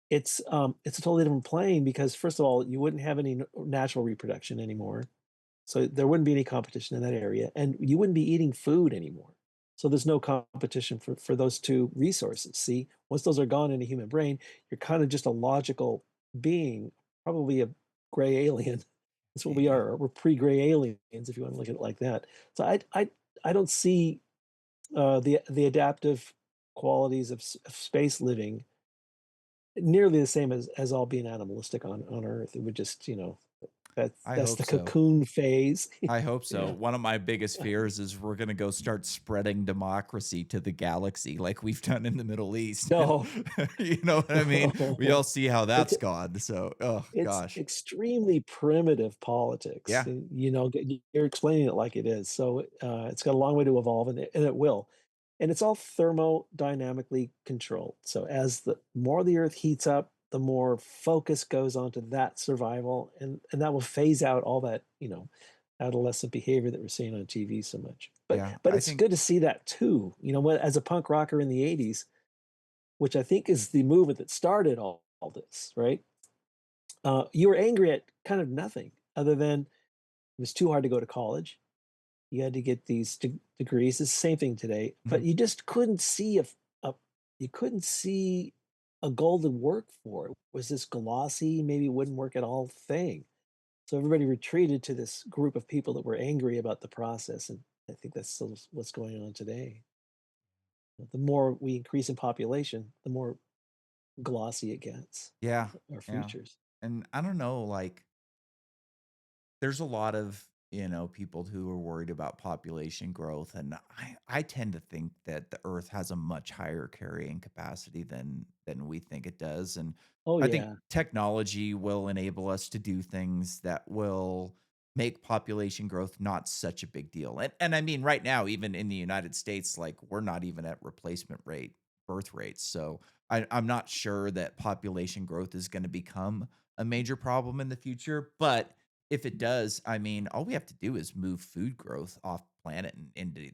it's a totally different plane because first of all, you wouldn't have any natural reproduction anymore. So there wouldn't be any competition in that area, and you wouldn't be eating food anymore. So there's no competition for those two resources. See, once those are gone in a human brain, you're kind of just a logical being, probably a gray alien. That's what we
Yeah.
are. We're pre-gray aliens, if you want to look at it like that. So I don't see the adaptive qualities of space living nearly the same as all being animalistic on Earth. It would just,
I
that's
hope
the
so.
cocoon phase.
I hope so.
Yeah.
One of my biggest fears is we're gonna go start spreading democracy to the galaxy like we've done in the Middle East, and
No,
you know what I mean? We
no.
all see how
It's
that's gone, so, oh
it's
gosh.
extremely primitive politics.
Yeah,
You're explaining it like it is. So it's got a long way to evolve, and it will. And it's all thermodynamically controlled. So as the more the Earth heats up, the more focus goes onto that survival, and that will phase out all that adolescent behavior that we're seeing on TV so much. But
yeah,
but
I
it's
think
good to see that too. As a punk rocker in the '80s, which I think is the movement that started all this, right? You were angry at kind of nothing other than it was too hard to go to college. You had to get these degrees. It's the same thing today, but
mhm,
you just couldn't see a you couldn't see a goal to work for. It was this glossy, maybe it wouldn't work at all thing. So everybody retreated to this group of people that were angry about the process, and I think that's still what's going on today. The more we increase in population, the more glossy it gets,
yeah,
our
yeah,
futures.
and I don't know, like there's a lot of, people who are worried about population growth, and I tend to think that the Earth has a much higher carrying capacity than we think it does, and
Oh,
I think
yeah.
technology will enable us to do things that will make population growth not such a big deal. And I mean, right now, even in the United States, like we're not even at replacement rate birth rates. So I'm not sure that population growth is going to become a major problem in the future, but if it does, I mean, all we have to do is move food growth off planet and into,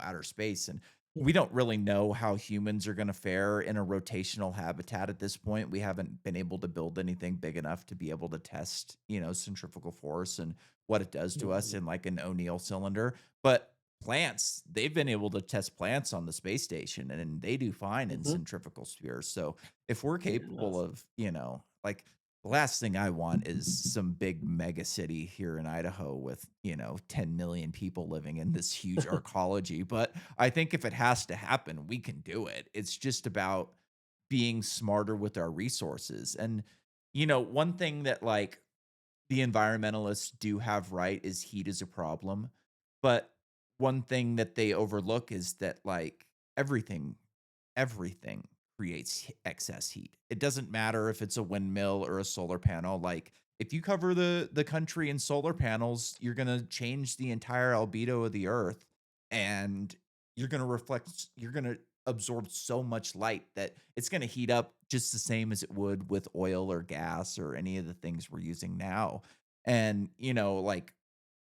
outer space. And we don't really know how humans are going to fare in a rotational habitat at this point. We haven't been able to build anything big enough to be able to test, centrifugal force and what it does to us
Mhm.
in like an O'Neill cylinder. But plants, they've been able to test plants on the space station and they do fine in
Mhm.
centrifugal spheres. So if we're capable
Yes.
of, like the last thing I want is some big mega city here in Idaho with, 10 million people living in this huge arcology. But I think if it has to happen, we can do it. It's just about being smarter with our resources. And, one thing that like the environmentalists do have right is heat is a problem, but one thing that they overlook is that, like, everything creates excess heat. It doesn't matter if it's a windmill or a solar panel, like, if you cover the country in solar panels, you're gonna change the entire albedo of the Earth, and you're gonna absorb so much light that it's gonna heat up just the same as it would with oil or gas or any of the things we're using now. And, like,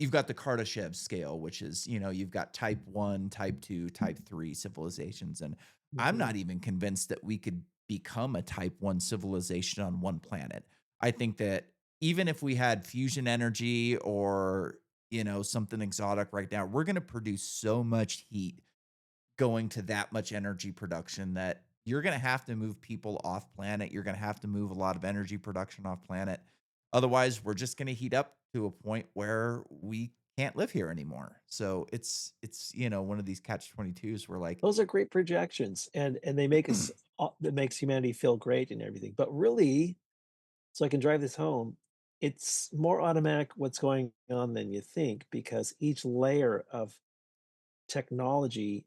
you've got the Kardashev scale, which is, you've got type 1, type 2, type 3 civilizations, and I'm
Mhm.
not even convinced that we could become a type 1 civilization on one planet. I think that even if we had fusion energy or, something exotic right now, we're gonna produce so much heat going to that much energy production that you're gonna have to move people off planet. You're gonna have to move a lot of energy production off planet. Otherwise, we're just gonna heat up to a point where we can't live here anymore. So it's one of these catch 22s where like
Those are great projections, and they make us that makes humanity feel great and everything, but really, so I can drive this home, it's more automatic what's going on than you think because each layer of technology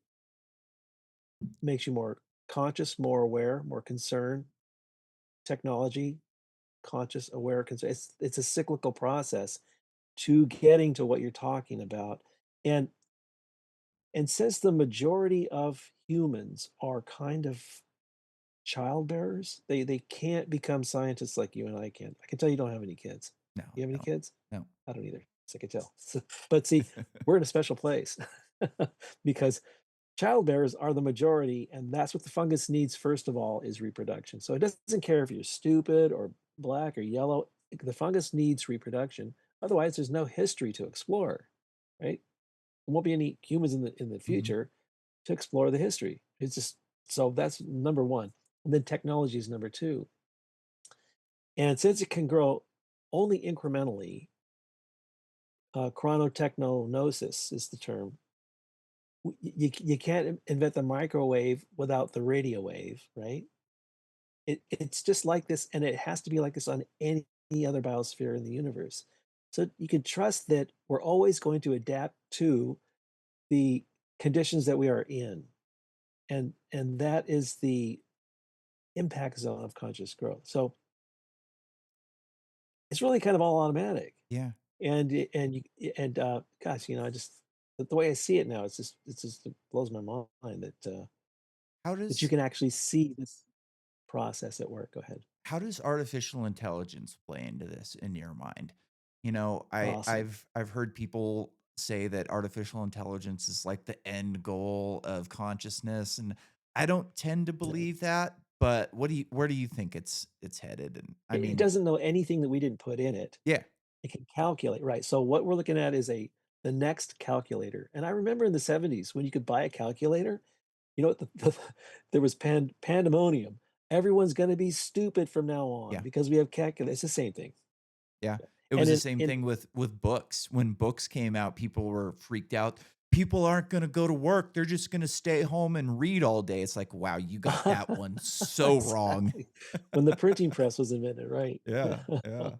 makes you more conscious, more aware, more concerned. Technology, conscious, aware, concerned. It's a cyclical process to getting to what you're talking about. And and since the majority of humans are kind of childbearers, they can't become scientists like you and I can. I can tell you don't have any kids.
no,
You have any
no,
kids?
no.
I don't either, as I can tell. So, but see, we're in a special place because child bearers are the majority, and that's what the fungus needs first of all is reproduction. So it doesn't care if you're stupid or black or yellow. The fungus needs reproduction. Otherwise, there's no history to explore, right? There won't be any humans in the
Mhm.
future to explore the history. It's just so that's number one. And then technology is number two. And since it can grow only incrementally, chronotechnonosis is the term. You can't invent the microwave without the radio wave, right? It's just like this, and it has to be like this on any other biosphere in the universe. So you can trust that we're always going to adapt to the conditions that we are in, and that is the impact zone of conscious growth. So it's really kind of all automatic,
Yeah.
gosh, I just the way I see it now, it blows my mind
How
that you
does
can actually see this process at work. Go ahead.
how does artificial intelligence play into this in your mind?
Awesome.
I've heard people say that artificial intelligence is like the end goal of consciousness, and I don't tend to
No.
believe that. But where do you think it's headed? And I
It
mean,
doesn't know anything that we didn't put in it.
yeah,
It can calculate, right? So what we're looking at is the next calculator. And I remember in the 70s when you could buy a calculator, what there was pandemonium. Everyone's going to be stupid from now on
yeah.
because we have calculators. It's the same thing.
Yeah.
Yeah.
It was
And
the same thing with books. When books came out, people were freaked out. People aren't gonna go to work, they're just gonna stay home and read all day. It's like, wow, you got that one so wrong.
exactly when the printing press was invented, right?
Yeah, yeah,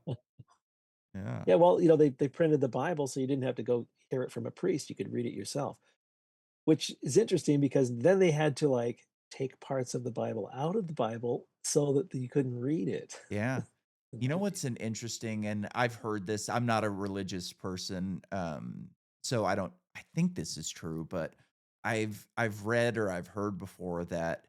yeah,
Yeah, well, they printed the Bible so you didn't have to go hear it from a priest. You could read it yourself. Which is interesting because then they had to, like, take parts of the Bible out of the Bible so that you couldn't read it.
yeah.
Isn't
You
that
know
crazy?
what's an interesting and I've heard this, I'm not a religious person, so I think this is true, but I've read or I've heard before that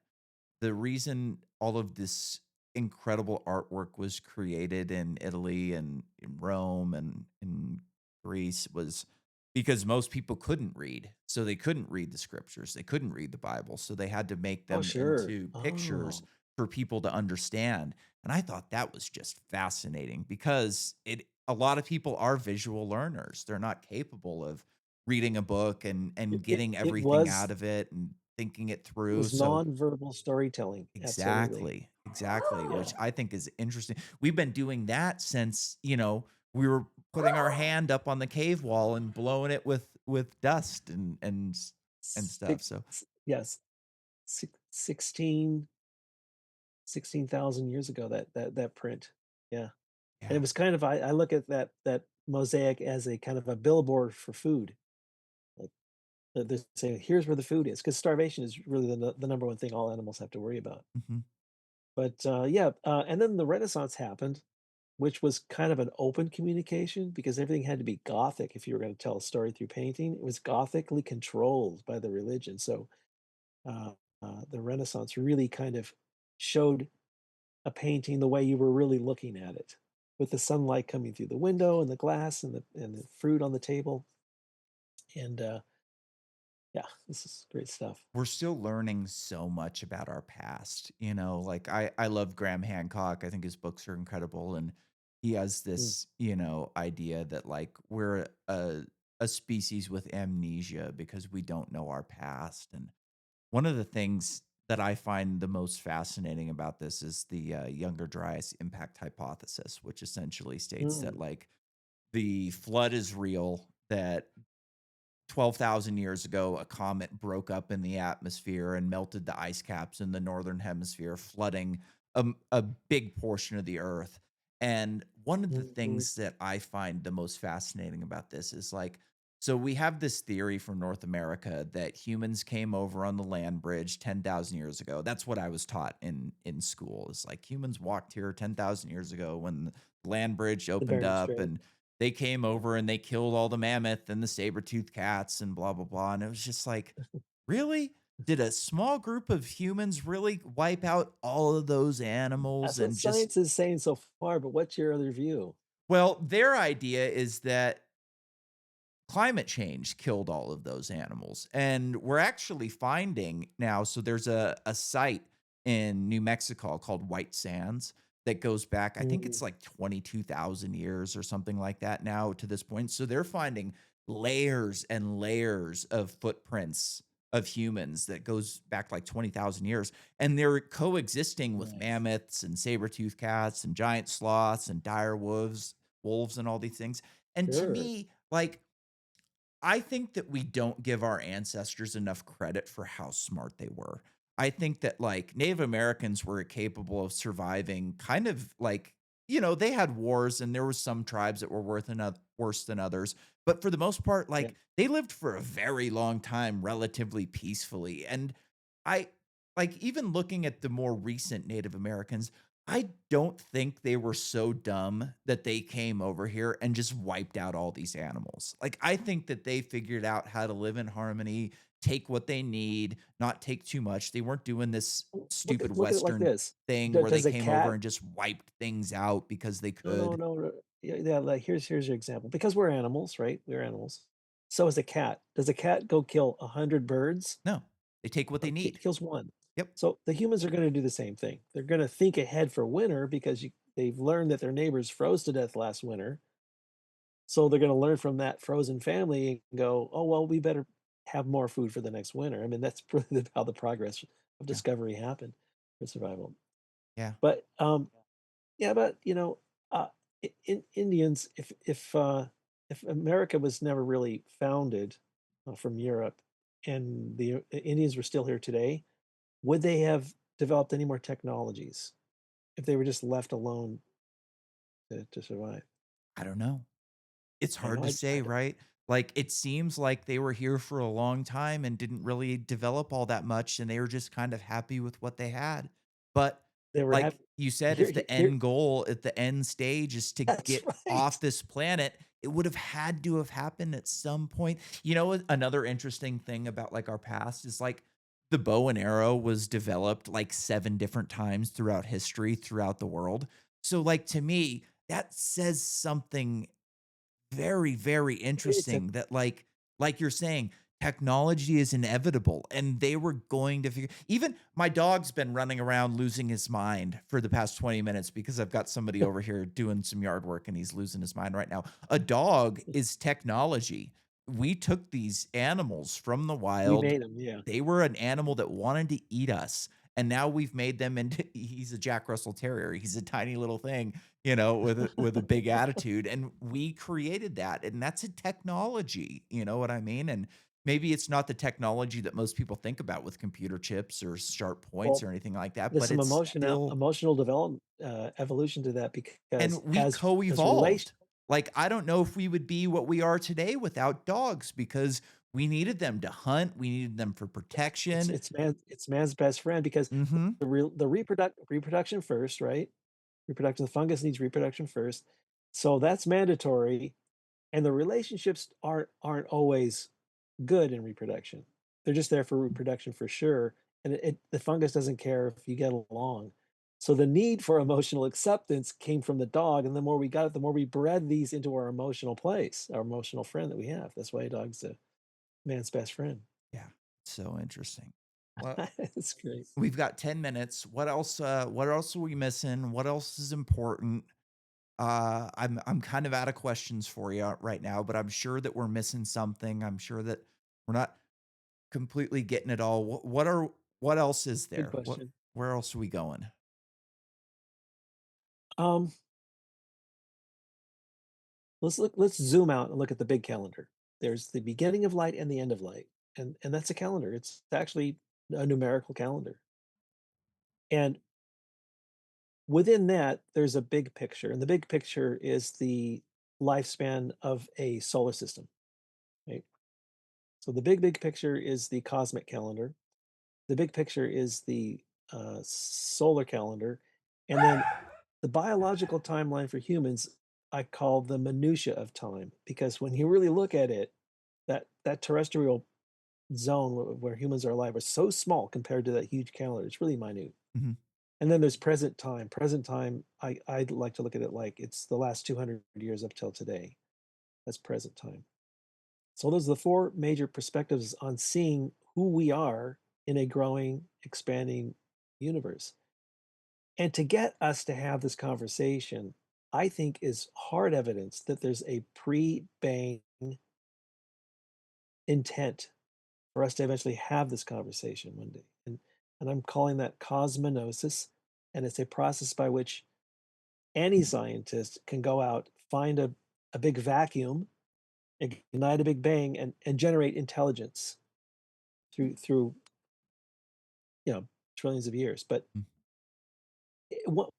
the reason all of this incredible artwork was created in Italy and in Rome and in Greece was because most people couldn't read. So they couldn't read the scriptures. They couldn't read the Bible. So they had to make
Oh,
them
sure.
into pictures
Oh,
for people to understand. And I thought that was just fascinating because it a lot of people are visual learners. They're not capable of reading a book and getting
It
everything out
was
of it and thinking it
it
through.
was
So
nonverbal storytelling, absolutely.
exactly, exactly,
Yeah.
which I think is interesting. We've been doing that since, we were putting our hand up on the cave wall and blowing it with dust and stuff.
Six
So
yes, 16,000 years ago, that print. Yeah, and it
yeah.
was kind of I look at that mosaic as a kind of a billboard for food. Like, they're saying, "Here's where the food is," because starvation is really the number one thing all animals have to worry about.
Mhm.
But, yeah, and then the Renaissance happened, which was kind of an open communication because everything had to be Gothic if you were gonna tell a story through painting. It was Gothically controlled by the religion, so, the Renaissance really kind of showed a painting the way you were really looking at it, with the sunlight coming through the window and the glass and the fruit on the table, and, yeah, this is great stuff.
We're still learning so much about our past, like I love Graham Hancock. I think his books are incredible, and he has
Mm,
this, idea that like we're a species with amnesia because we don't know our past. And one of the things that I find the most fascinating about this is the Younger Dryas impact hypothesis, which essentially states that
mm,
like the flood is real, that 12,000 years ago, a comet broke up in the atmosphere and melted the ice caps in the northern hemisphere, flooding a big portion of the earth. And one of the
mhm,
things that I find the most fascinating about this is like, so we have this theory from North America that humans came over on the land bridge 10,000 years ago. That's what I was taught in school. Is like humans walked here 10,000 years ago when the land bridge
the
opened
Bering
up,
Strait.
and they came over and they killed all the mammoth and the saber-toothed cats and blah, blah, blah, and it was just like, "Really? Did a small group of humans really wipe out all of those animals
That's what
and just."
science is saying so far, but what's your other view?
Well, their idea is that climate change killed all of those animals. And we're actually finding now, so there's a site in New Mexico called White Sands that goes back, I think
Mm,
it's like 22,000 years or something like that now to this point. So they're finding layers and layers of footprints of humans that goes back like 20,000 years, and they're coexisting with
nice.
mammoths and saber-toothed cats and giant sloths and dire wolves and all these things. And to
Sure.
me, like, I think that we don't give our ancestors enough credit for how smart they were. I think that like Native Americans were capable of surviving kind of like, they had wars and there was some tribes that were worse than others, but for the most part
Yeah.
like they lived for a very long time relatively peacefully. And I like even looking at the more recent Native Americans, I don't think they were so dumb that they came over here and just wiped out all these animals. Like, I think that they figured out how to live in harmony, take what they need, not take too much. They weren't doing this stupid
Look at it like
Western
this.
thing where they
Does a
came over
cat
and just wiped things out because they
no, no,
could.
no, no. Yeah, yeah, like, here's your example. Because we're animals, right? We're animals. So is a cat. Does a cat go kill 100 birds?
No, they take what they
No,
need.
kills 1.
Yep.
So the humans are gonna do the same thing. They're gonna think ahead for winter because they've learned that their neighbors froze to death last winter. So they're gonna learn from that frozen family and go, "Oh, well, we better have more food for the next winter." I mean, that's really how the progress of
Yeah.
discovery happened for survival.
Yeah.
But, yeah, but, Indians, if America was never really founded, from Europe and the Indians were still here today, would they have developed any more technologies if they were just left alone to survive?
I don't know. It's
I
hard
know
to say,
I don't
right? Like, it seems like they were here for a long time and didn't really develop all that much, and they were just kind of happy with what they had. But,
they were
like
happy
you said,
here
if
here
the
here
end goal at the end stage is to
that's
get off
right.
this planet, it would have had to have happened at some point. Another interesting thing about, like, our past is, like, the bow and arrow was developed, like, 7 different times throughout history, throughout the world. So, like, to me, that says something very, very
It's a
interesting that like you're saying, technology is inevitable and they were going to figure. Even my dog's been running around losing his mind for the past 20 minutes because I've got somebody over here doing some yard work and he's losing his mind right now. A dog is technology. we took these animals from the
We
wild.
made them, yeah.
They were an animal that wanted to eat us, and now we've made them into he's a Jack Russell Terrier. He's a tiny little thing, with a big attitude, and we created that, and that's a technology, you know what I mean? And maybe it's not the technology that most people think about with computer chips or sharp points
Well,
or anything like that,
there's
but
some
it's still
emotional development, evolution to that because
and we
as relation
co-evolved. Like, I don't know if we would be what we are today without dogs because we needed them to hunt, we needed them for protection.
it's man's best friend because
Mhm,
the reproduction first, right? Reproduction the fungus needs reproduction first, so that's mandatory, and the relationships aren't always good in reproduction. They're just there for reproduction for sure, and the fungus doesn't care if you get along. So the need for emotional acceptance came from the dog, and the more we got it, the more we bred these into our emotional place, our emotional friend that we have. That's why a dog's a man's best friend.
yeah, so interesting. Well,
That's great.
we've got 10 minutes. What else are we missing? What else is important? I'm kind of out of questions for you right now, but I'm sure that we're missing something. I'm sure that we're not completely getting it all. What else is
Good
there?
question.
Where else are we going?
Um, let's zoom out and look at the big calendar. There's the beginning of light and the end of light, and that's a calendar. It's actually a numerical calendar. And within that, there's a big picture, and the big picture is the lifespan of a solar system, right? So the big picture is the cosmic calendar. The big picture is the solar calendar, and then the biological timeline for humans I call the minutia of time because when you really look at it, that terrestrial zone where humans are alive are so small compared to that huge calendar. It's really minute.
Mhm,
And then there's present time. Present time, I'd like to look at it like it's the last 200 years up till today. That's present time. So those are the four major perspectives on seeing who we are in a growing, expanding universe. And to get us to have this conversation, I think is hard evidence that there's a pre-bang intent for us to eventually have this conversation one day. And I'm calling that cosmonosis. And it's a process by which any scientist can go out, find a big vacuum, ignite a big bang, and generate intelligence through you know trillions of years. But
mm,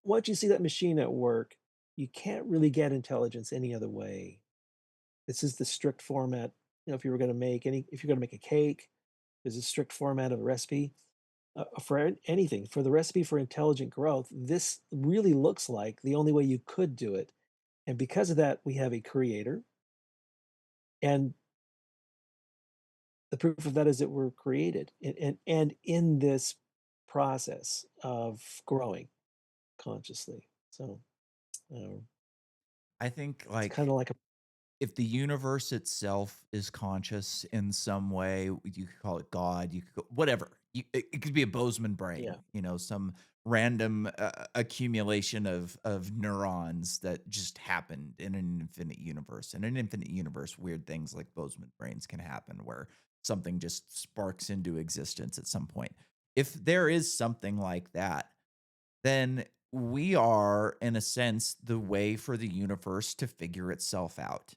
once you see that machine at work, you can't really get intelligence any other way. This is the strict format. If you were going to make if you're going to make a cake, there's a strict format of a recipe. For anything, for the recipe for intelligent growth, this really looks like the only way you could do it. And because of that, we have a creator. And the proof of that is that we're created and in this process of growing consciously. So uh,
I think,
it's kind
like,
of like a
if the universe itself is conscious in some way, you could call it God, you could go whatever. It could be a Bozeman
yeah,
brain, some random accumulation of neurons that just happened in an infinite universe. In an infinite universe, weird things like Bozeman brains can happen where something just sparks into existence at some point. If there is something like that, then we are, in a sense, the way for the universe to figure itself out.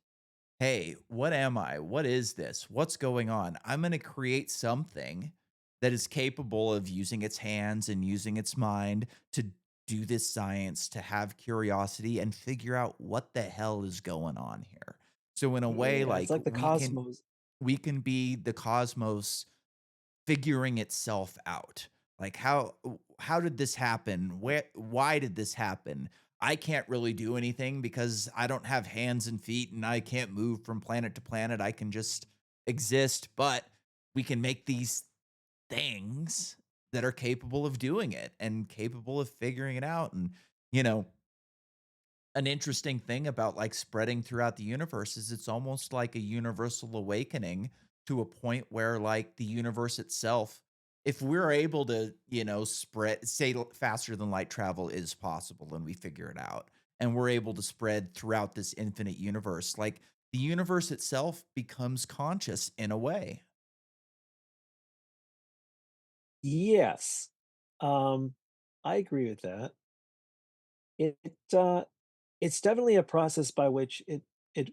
Hey, what am I? What is this? What's going on? I'm going to create something that is capable of using its hands and using its mind to do this science, to have curiosity and figure out what the hell is going on here. So in a way,
yeah, it's
like
like the cosmos.
we can be the cosmos figuring itself out. Like how did this happen? Why did this happen? I can't really do anything because I don't have hands and feet and I can't move from planet to planet. I can just exist, but we can make these things that are capable of doing it and capable of figuring it out. And, you know, an interesting thing about like spreading throughout the universe is it's almost like a universal awakening to a point where like the universe itself, if we're able to, spread, say faster than light travel is possible and we figure it out and we're able to spread throughout this infinite universe, like the universe itself becomes conscious in a way.
Yes. Um, I agree with that. It, uh, it's definitely a process by which it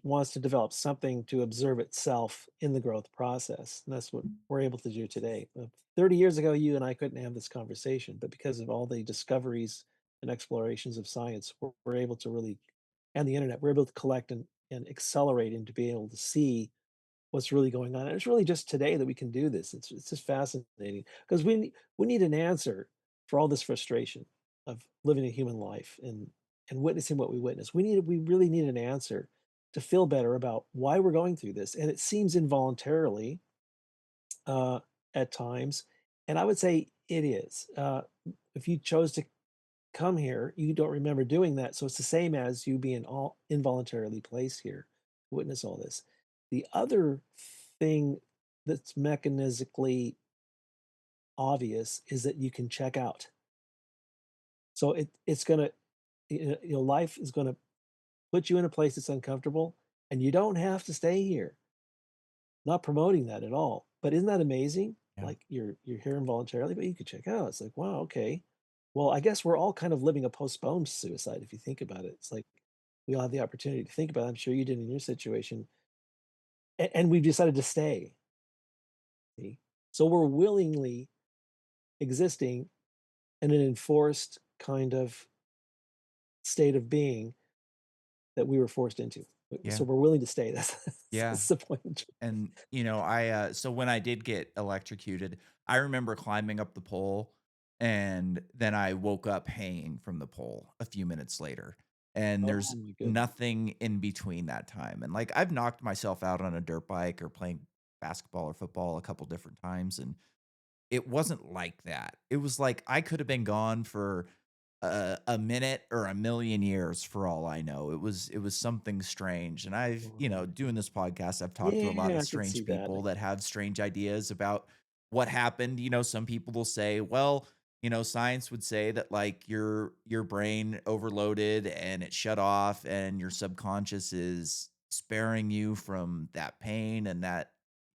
wants to develop something to observe itself in the growth process, and that's what we're able to do today. 30 years ago, you and I couldn't have this conversation, but because of all the discoveries and explorations of science, we're able to really, and the internet, we're able to collect and accelerate and to be able to see what's really going on. And it's really just today that we can do this. It's just fascinating because we need an answer for all this frustration of living a human life and witnessing what we witness. We really need an answer to feel better about why we're going through this. And it seems involuntarily uh, at times, and I would say it is. If you chose to come here, you don't remember doing that. So it's the same as you being all involuntarily placed here, witness all this. The other thing that's mechanistically obvious is that you can check out. So it's gonna, life is gonna put you in a place that's uncomfortable, and you don't have to stay here. Not promoting that at all, but isn't that amazing?
Yeah.
Like you're here involuntarily, but you could check out. It's like, wow, okay. Well, I guess we're all kind of living a postponed suicide if you think about it. It's like we all have the opportunity to think about it. I'm sure you did in your situation. And we've decided to stay. See? So we're willingly existing in an enforced kind of state of being that we were forced into.
Yeah.
So we're willing to stay.
Yeah.
That's the point.
And, so when I did get electrocuted, I remember climbing up the pole and then I woke up hanging from the pole a few minutes later. And
Oh
there's
my goodness.
nothing in between that time. And like I've knocked myself out on a dirt bike or playing basketball or football a couple different times. And it wasn't like that. It was like I could have been gone for a minute or a million years for all I know. It was something strange, and
Wow.
doing this podcast, I've talked to a lot
Yeah,
of
I could see
strange
that.
people that have strange ideas about what happened. Some people will say, well, science would say that like your brain overloaded and it shut off and your subconscious is sparing you from that pain and that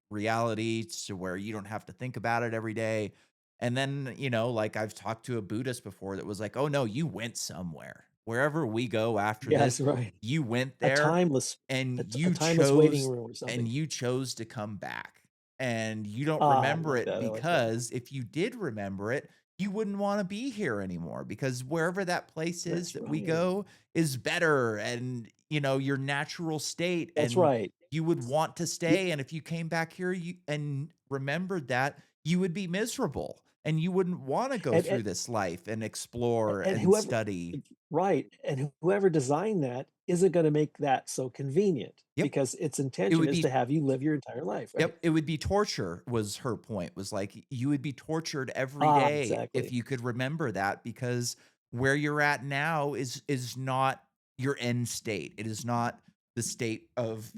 reality to where you don't have to think about it every day. And then, like I've talked to a Buddhist before that was like, "Oh no, you went somewhere. Wherever we go after
Yes,
this,
right.
you went
A
there
timeless
and
a timeless waiting room or something.
you chose to come back. And you don't
Ah, I
remember
like
it
that, I like that.
because if you did remember it, you wouldn't want to be here anymore because wherever that place is
That's
that we
right.
go is better and your natural state
That's
and
right.
you would want to
Y
stay, and if you came back here you and remembered that, you would be miserable, and you wouldn't wanna go
and
through this life and explore
and
and
whoever
study.
right, and whoever designed that isn't gonna make that so convenient
Yep.
because its
It
intention
would
is to
be
have you live your entire life, right?
Yep, it would be torture was her point, was like, you would be tortured every
Ah,
day if
exactly.
you could remember that because where you're at now is not your end state. It is not the state of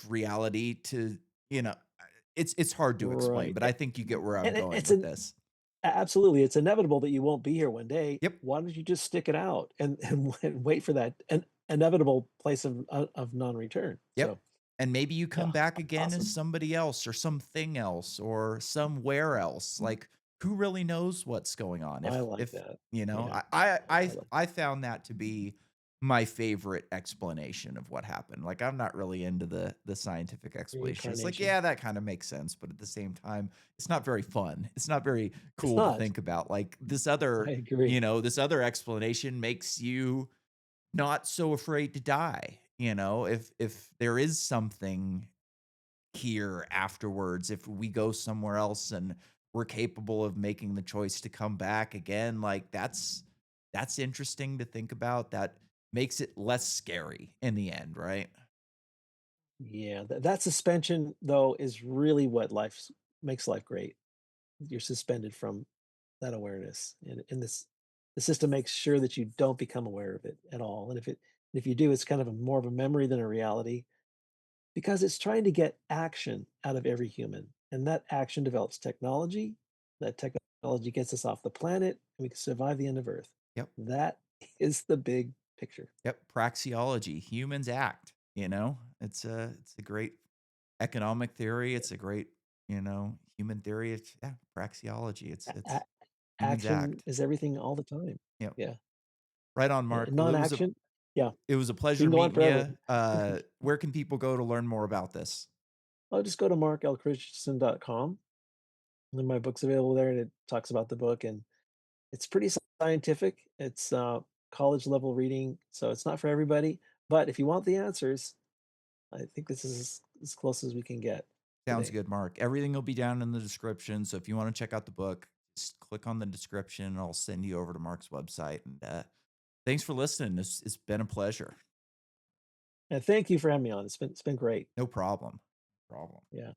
reality to, you know, it's hard to explain,
Right,
but I think you get where I'm
and
going
it's
with
an
this.
absolutely, it's inevitable that you won't be here one day.
Yep.
Why don't you just stick it out and wait for that an inevitable place of non-return?
Yep.
So,
And maybe you come
yeah,
back again as
awesome.
somebody else or something else or somewhere else. Like who really knows what's going on?
I
If
like
if
that.
you know,
Yeah, I like
I found that to be my favorite explanation of what happened. Like I'm not really into the scientific explanation. It's like,
reincarnation.
yeah, that kind of makes sense, but at the same time, it's not very fun. It's not very
It's
cool to
not.
think about. Like
I agree.
this other explanation makes you not so afraid to die, if there is something here afterwards, if we go somewhere else and we're capable of making the choice to come back again, like that's interesting to think about. That makes it less scary in the end, right?
Yeah, that suspension though is really what life makes life great. You're suspended from that awareness, and this the system makes sure that you don't become aware of it at all. And if you do, it's kind of more of a memory than a reality because it's trying to get action out of every human, and that action develops technology. That technology gets us off the planet, and we can survive the end of Earth.
Yep.
That is the big picture.
Yep. Praxeology, humans act, It's a great economic theory. It's a great, human theory. It's yeah, praxeology.
A
It's
a
humans
Action
act.
is everything all the time.
Yep.
Yeah,
Right on, Mark. Well,
non-action, yeah,
it was a
we
pleasure
can go on
meeting
forever.
you. Where can people go to learn more about this?
I'll just go to marklchristensen.com, and then my book's available there, and it talks about the book, and it's pretty scientific. It's, college level reading, so it's not for everybody, but if you want the answers, I think this is as close as we can get
Sounds
today.
good, Mark. Everything will be down in the description. So if you want to check out the book, just click on the description and I'll send you over to Mark's website. And thanks for listening. It's been a pleasure.
And thank you for having me on. It's been great.
No problem. No problem.
Yeah.